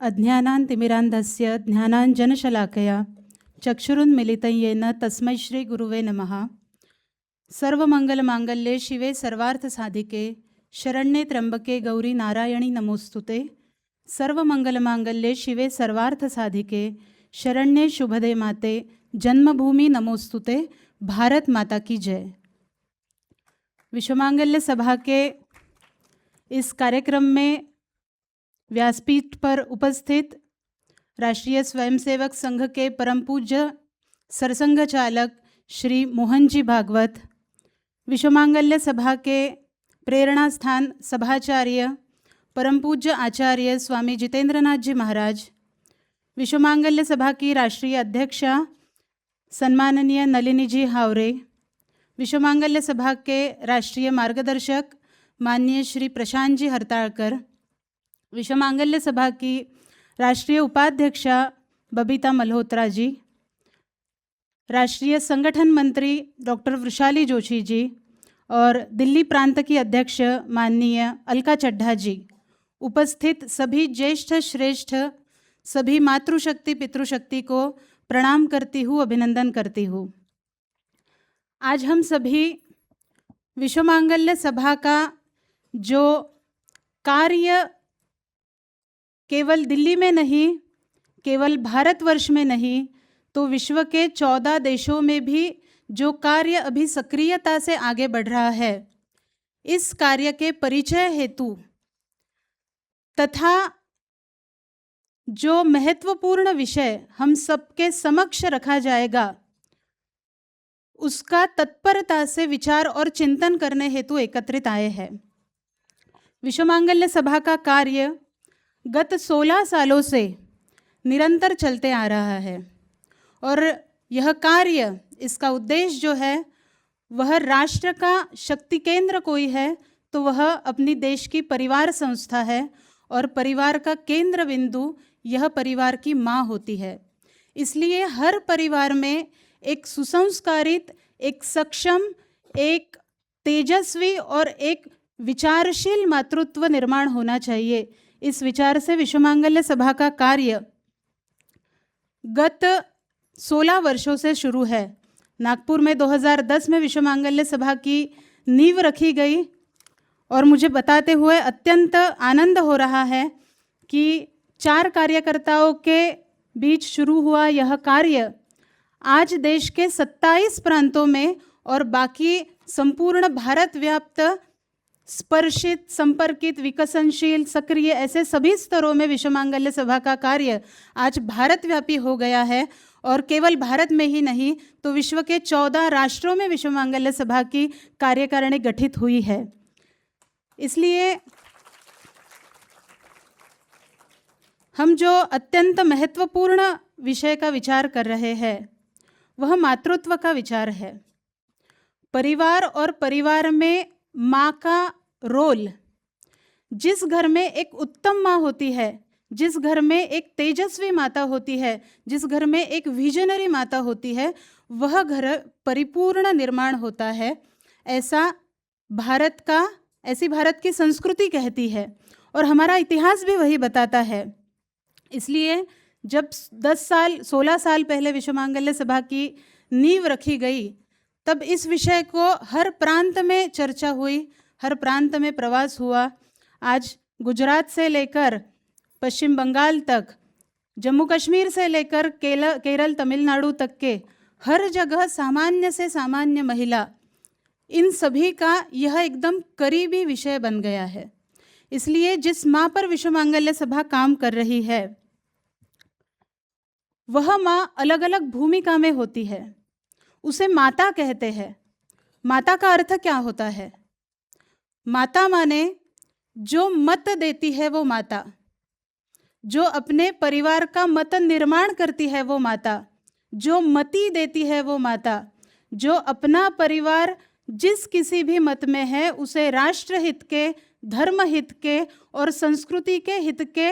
अज्ञानान्तिमिरान्धस्य ज्ञानाञ्जनशलाकया चक्षुरुन्मिलितं येन तस्मै श्रीगुरुवे नमः। सर्वमङ्गलमाङ्गल्ये शिवे सर्वार्थसाधिके शरण्ये त्र्यम्बके गौरी नारायणी नमोस्तुते। सर्वमङ्गलमाङ्गल्ये शिवे सर्वार्थसाधिके शरण्ये शुभदे माते जन्मभूमि नमोस्तुते। भारत माता की जय। विश्वमांगल्य सभा के इस कार्यक्रम में व्यासपीठ पर उपस्थित राष्ट्रीय स्वयंसेवक संघ के परम पूज्य सरसंघ चालक श्री मोहन जी भागवत, विश्वमांगल्य सभा के प्रेरणा स्थान सभाचार्य परम पूज्य आचार्य स्वामी जितेंद्रनाथ जी महाराज, विश्वमांगल्य सभा की राष्ट्रीय अध्यक्षा सन्माननीय नलिनी जी हावरे, विश्वमांगल्य सभा के राष्ट्रीय मार्गदर्शक माननीय श्री प्रशांत जी हरतालकर, विश्वमांगल्य सभा की राष्ट्रीय उपाध्यक्षा बबीता मल्होत्रा जी, राष्ट्रीय संगठन मंत्री डॉक्टर वृषाली जोशी जी और दिल्ली प्रांत की अध्यक्ष माननीय अलका चड्ढा जी, उपस्थित सभी ज्येष्ठ श्रेष्ठ सभी मातृशक्ति पितृशक्ति को प्रणाम करती हूँ, अभिनंदन करती हूँ। आज हम सभी विश्वमांगल्य सभा का जो कार्य केवल दिल्ली में नहीं, केवल भारतवर्ष में नहीं, तो विश्व के 14 देशों में भी जो कार्य अभी सक्रियता से आगे बढ़ रहा है, इस कार्य के परिचय हेतु तथा जो महत्वपूर्ण विषय हम सबके समक्ष रखा जाएगा, उसका तत्परता से विचार और चिंतन करने हेतु एकत्रित आए हैं। विश्वमांगल्य सभा का कार्य गत 16 सालों से निरंतर चलते आ रहा है और यह कार्य, इसका उद्देश्य जो है वह राष्ट्र का शक्ति केंद्र कोई है तो वह अपनी देश की परिवार संस्था है और परिवार का केंद्र बिंदु यह परिवार की माँ होती है। इसलिए हर परिवार में एक सुसंस्कारित, एक सक्षम, एक तेजस्वी और एक विचारशील मातृत्व निर्माण होना चाहिए। इस विचार से विश्वमांगल्य सभा का कार्य गत 16 वर्षों से शुरू है। नागपुर में 2010 में विश्वमांगल्य सभा की नींव रखी गई और मुझे बताते हुए अत्यंत आनंद हो रहा है कि 4 कार्यकर्ताओं के बीच शुरू हुआ यह कार्य आज देश के 27 प्रांतों में और बाकी संपूर्ण भारत व्याप्त स्पर्शित, संपर्कित, विकसनशील, सक्रिय ऐसे सभी स्तरों में विश्वमांगल्य सभा का कार्य आज भारतव्यापी हो गया है। और केवल भारत में ही नहीं तो विश्व के 14 राष्ट्रों में विश्वमांगल्य सभा की कार्यकारिणी गठित हुई है। इसलिए हम जो अत्यंत महत्वपूर्ण विषय का विचार कर रहे हैं वह मातृत्व का विचार है। परिवार और परिवार में माँ का रोल, जिस घर में एक उत्तम माँ होती है, जिस घर में एक तेजस्वी माता होती है, जिस घर में एक विजनरी माता होती है, वह घर परिपूर्ण निर्माण होता है। ऐसा ऐसी भारत की संस्कृति कहती है और हमारा इतिहास भी वही बताता है। इसलिए जब 16 साल पहले विश्वमांगल्य सभा की नींव रखी गई तब इस विषय को हर प्रांत में चर्चा हुई, हर प्रांत में प्रवास हुआ। आज गुजरात से लेकर पश्चिम बंगाल तक, जम्मू कश्मीर से लेकर केरल तमिलनाडु तक के हर जगह सामान्य से सामान्य महिला, इन सभी का यह एकदम करीबी विषय बन गया है। इसलिए जिस माँ पर विश्वमांगल्य सभा काम कर रही है वह माँ अलग अलग भूमिका में होती है। उसे माता कहते हैं। माता का अर्थ क्या होता है? माता माने जो मत देती है वो माता, जो अपने परिवार का मत निर्माण करती है वो माता, जो मति देती है वो माता, जो अपना परिवार जिस किसी भी मत में है उसे राष्ट्र हित के, धर्म हित के और संस्कृति के हित के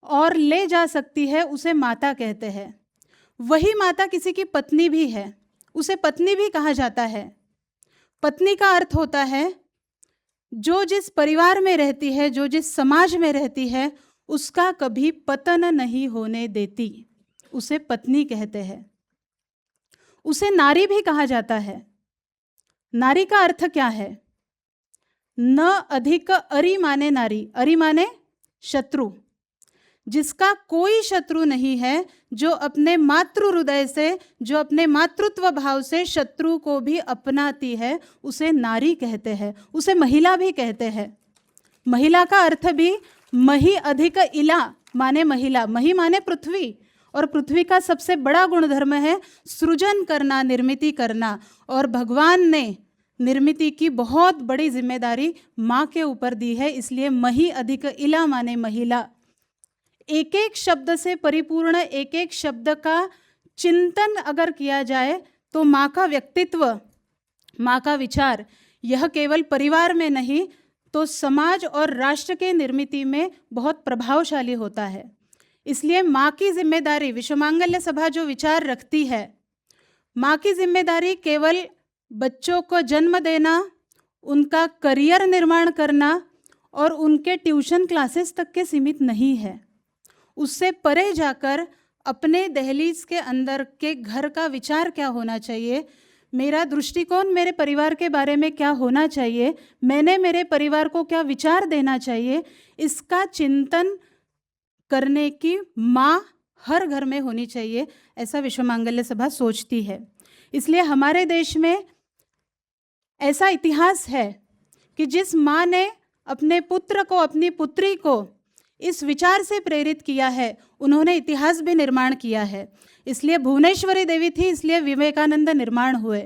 और ले जा सकती है, उसे माता कहते हैं। वही माता किसी की पत्नी भी है, उसे पत्नी भी कहा जाता है। पत्नी का अर्थ होता है जो जिस परिवार में रहती है, जो जिस समाज में रहती है, उसका कभी पतन नहीं होने देती। उसे पत्नी कहते हैं। उसे नारी भी कहा जाता है। नारी का अर्थ क्या है? न अधिक अरि माने नारी, अरि माने शत्रु, जिसका कोई शत्रु नहीं है, जो अपने मातृ हृदय से, जो अपने मातृत्व भाव से शत्रु को भी अपनाती है, उसे नारी कहते हैं। उसे महिला भी कहते हैं। महिला का अर्थ भी मही अधिक इला माने महिला, मही माने पृथ्वी, और पृथ्वी का सबसे बड़ा गुणधर्म है सृजन करना, निर्मिति करना, और भगवान ने निर्मिति की बहुत बड़ी जिम्मेदारी माँ के ऊपर दी है, इसलिए मही अधिक इला माने महिला। एक एक शब्द से परिपूर्ण, एक एक शब्द का चिंतन अगर किया जाए तो माँ का व्यक्तित्व, माँ का विचार, यह केवल परिवार में नहीं तो समाज और राष्ट्र के निर्मिति में बहुत प्रभावशाली होता है। इसलिए माँ की जिम्मेदारी, विश्वमांगल्य सभा जो विचार रखती है, माँ की जिम्मेदारी केवल बच्चों को जन्म देना, उनका करियर निर्माण करना और उनके ट्यूशन क्लासेस तक के सीमित नहीं है। उससे परे जाकर अपने दहलीज के अंदर के घर का विचार क्या होना चाहिए, मेरा दृष्टिकोण मेरे परिवार के बारे में क्या होना चाहिए, मैंने मेरे परिवार को क्या विचार देना चाहिए, इसका चिंतन करने की माँ हर घर में होनी चाहिए, ऐसा विश्वमांगल्य सभा सोचती है। इसलिए हमारे देश में ऐसा इतिहास है कि जिस माँ ने अपने पुत्र को, अपनी पुत्री को इस विचार से प्रेरित किया है, उन्होंने इतिहास भी निर्माण किया है। इसलिए भुवनेश्वरी देवी थी, इसलिए विवेकानंद निर्माण हुए।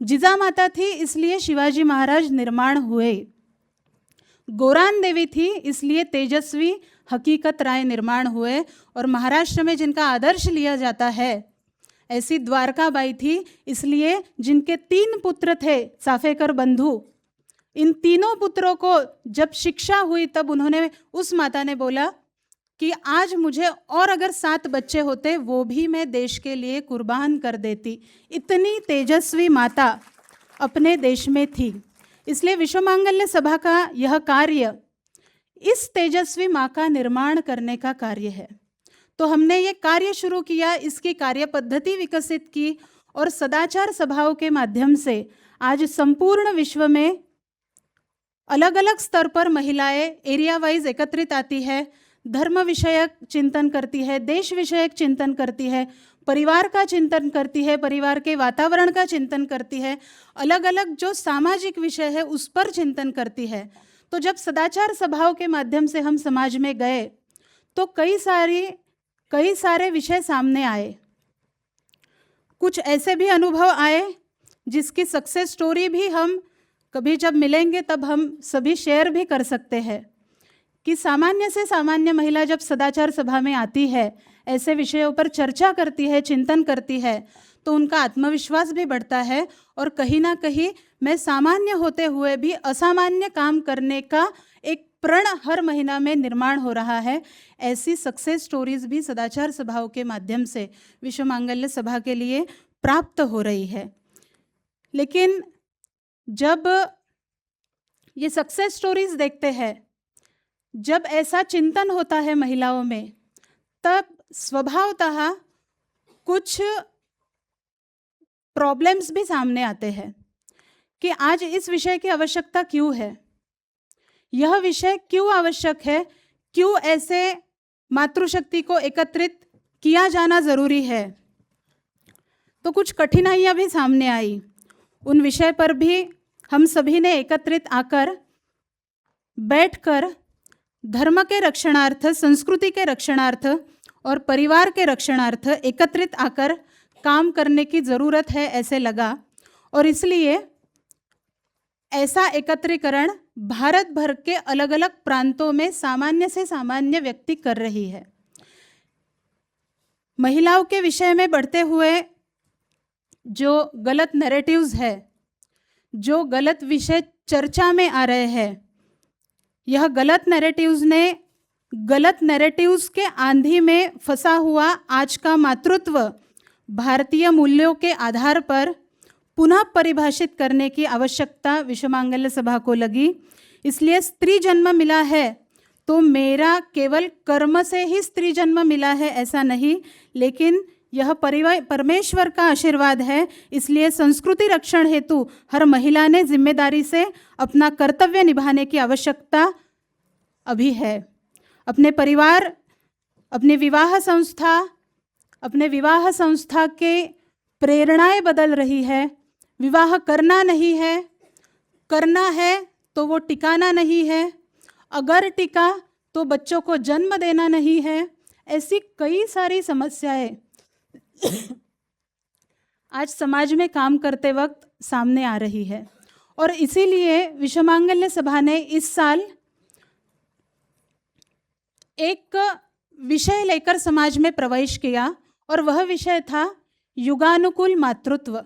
जिजा माता थी, इसलिए शिवाजी महाराज निर्माण हुए। गोरान देवी थी, इसलिए तेजस्वी हकीकत राय निर्माण हुए। और महाराष्ट्र में जिनका आदर्श लिया जाता है, ऐसी द्वारकाबाई थी, इसलिए जिनके 3 पुत्र थे, साफेकर बंधु, इन तीनों पुत्रों को जब शिक्षा हुई तब उन्होंने, उस माता ने बोला कि आज मुझे और अगर 7 बच्चे होते वो भी मैं देश के लिए कुर्बान कर देती। इतनी तेजस्वी माता अपने देश में थी। इसलिए विश्वमांगल्य सभा का यह कार्य इस तेजस्वी माँ का निर्माण करने का कार्य है। तो हमने ये कार्य शुरू किया, इसकी कार्य पद्धति विकसित की और सदाचार सभाओं के माध्यम से आज संपूर्ण विश्व में अलग अलग स्तर पर महिलाएं एरिया वाइज एकत्रित आती है, धर्म विषयक चिंतन करती है, देश विषयक चिंतन करती है, परिवार का चिंतन करती है, परिवार के वातावरण का चिंतन करती है, अलग अलग जो सामाजिक विषय है उस पर चिंतन करती है। तो जब सदाचार सभाओं के माध्यम से हम समाज में गए तो कई सारे विषय सामने आए। कुछ ऐसे भी अनुभव आए जिसकी सक्सेस स्टोरी भी हम कभी जब मिलेंगे तब हम सभी शेयर भी कर सकते हैं कि सामान्य से सामान्य महिला जब सदाचार सभा में आती है, ऐसे विषयों पर चर्चा करती है, चिंतन करती है, तो उनका आत्मविश्वास भी बढ़ता है और कहीं ना कहीं मैं सामान्य होते हुए भी असामान्य काम करने का एक प्रण हर महीना में निर्माण हो रहा है। ऐसी सक्सेस स्टोरीज भी सदाचार सभाओं के माध्यम से विश्वमांगल्य सभा के लिए प्राप्त हो रही है। लेकिन जब ये सक्सेस स्टोरीज देखते हैं, जब ऐसा चिंतन होता है महिलाओं में, तब स्वभावतः कुछ प्रॉब्लम्स भी सामने आते हैं कि आज इस विषय की आवश्यकता क्यों है, यह विषय क्यों आवश्यक है, क्यों ऐसे मातृशक्ति को एकत्रित किया जाना जरूरी है। तो कुछ कठिनाइयाँ भी सामने आई। उन विषय पर भी हम सभी ने एकत्रित आकर बैठकर धर्म के रक्षणार्थ, संस्कृति के रक्षणार्थ और परिवार के रक्षणार्थ एकत्रित आकर काम करने की ज़रूरत है, ऐसे लगा। और इसलिए ऐसा एकत्रीकरण भारत भर के अलग अलग प्रांतों में सामान्य से सामान्य व्यक्ति कर रही है। महिलाओं के विषय में बढ़ते हुए जो गलत नैरेटिव्स है, जो गलत विषय चर्चा में आ रहे हैं, यह गलत नैरेटिव्स के आंधी में फंसा हुआ आज का मातृत्व भारतीय मूल्यों के आधार पर पुनः परिभाषित करने की आवश्यकता विश्वमांगल्य सभा को लगी। इसलिए स्त्री जन्म मिला है तो मेरा केवल कर्म से ही स्त्री जन्म मिला है ऐसा नहीं, लेकिन यह परमेश्वर का आशीर्वाद है। इसलिए संस्कृति रक्षण हेतु हर महिला ने जिम्मेदारी से अपना कर्तव्य निभाने की आवश्यकता अभी है। अपने परिवार, अपने विवाह संस्था के प्रेरणाएं बदल रही है। विवाह करना नहीं है, करना है तो वो टिकाना नहीं है, अगर टिका तो बच्चों को जन्म देना नहीं है। ऐसी कई सारी समस्याएं आज समाज में काम करते वक्त सामने आ रही है, और इसीलिए विश्वमांगल्य सभा ने इस साल एक विषय लेकर समाज में प्रवेश किया, और वह विषय था युगानुकूल मातृत्व।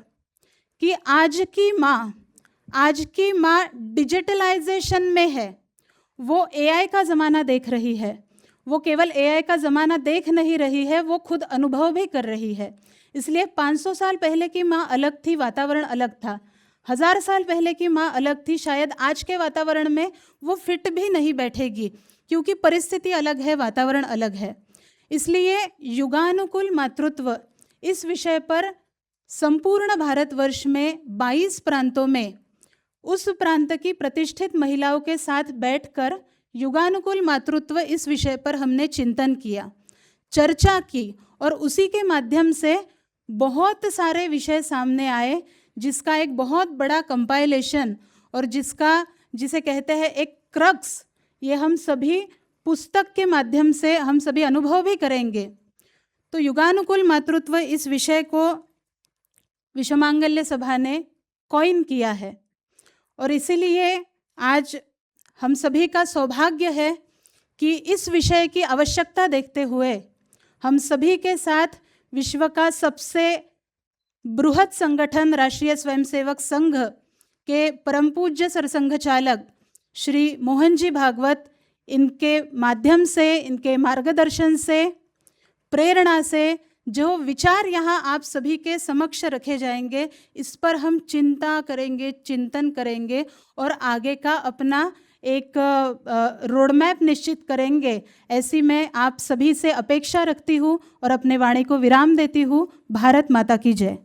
कि आज की माँ डिजिटलाइजेशन में है, वो एआई का ज़माना देख रही है। वो केवल एआई का ज़माना देख नहीं रही है, वो खुद अनुभव भी कर रही है। इसलिए 500 साल पहले की माँ अलग थी, वातावरण अलग था। 1000 साल पहले की माँ अलग थी, शायद आज के वातावरण में वो फिट भी नहीं बैठेगी, क्योंकि परिस्थिति अलग है, वातावरण अलग है। इसलिए युगानुकूल मातृत्व इस विषय पर संपूर्ण भारतवर्ष में 22 प्रांतों में उस प्रांत की प्रतिष्ठित महिलाओं के साथ बैठकर युगानुकूल मातृत्व इस विषय पर हमने चिंतन किया, चर्चा की, और उसी के माध्यम से बहुत सारे विषय सामने आए, जिसका एक बहुत बड़ा कंपाइलेशन और जिसे कहते हैं एक क्रक्स, ये हम सभी पुस्तक के माध्यम से हम सभी अनुभव भी करेंगे। तो युगानुकूल मातृत्व इस विषय को विश्वमांगल्य सभा ने कॉइन किया है, और इसीलिए आज हम सभी का सौभाग्य है कि इस विषय की आवश्यकता देखते हुए हम सभी के साथ विश्व का सबसे बृहत संगठन राष्ट्रीय स्वयंसेवक संघ के परम पूज्य सरसंघ चालक श्री मोहन जी भागवत, इनके माध्यम से, इनके मार्गदर्शन से, प्रेरणा से जो विचार यहाँ आप सभी के समक्ष रखे जाएंगे, इस पर हम चिंता करेंगे, चिंतन करेंगे, और आगे का अपना एक रोड मैप निश्चित करेंगे। ऐसी मैं आप सभी से अपेक्षा रखती हूँ और अपने वाणी को विराम देती हूँ। भारत माता की जय।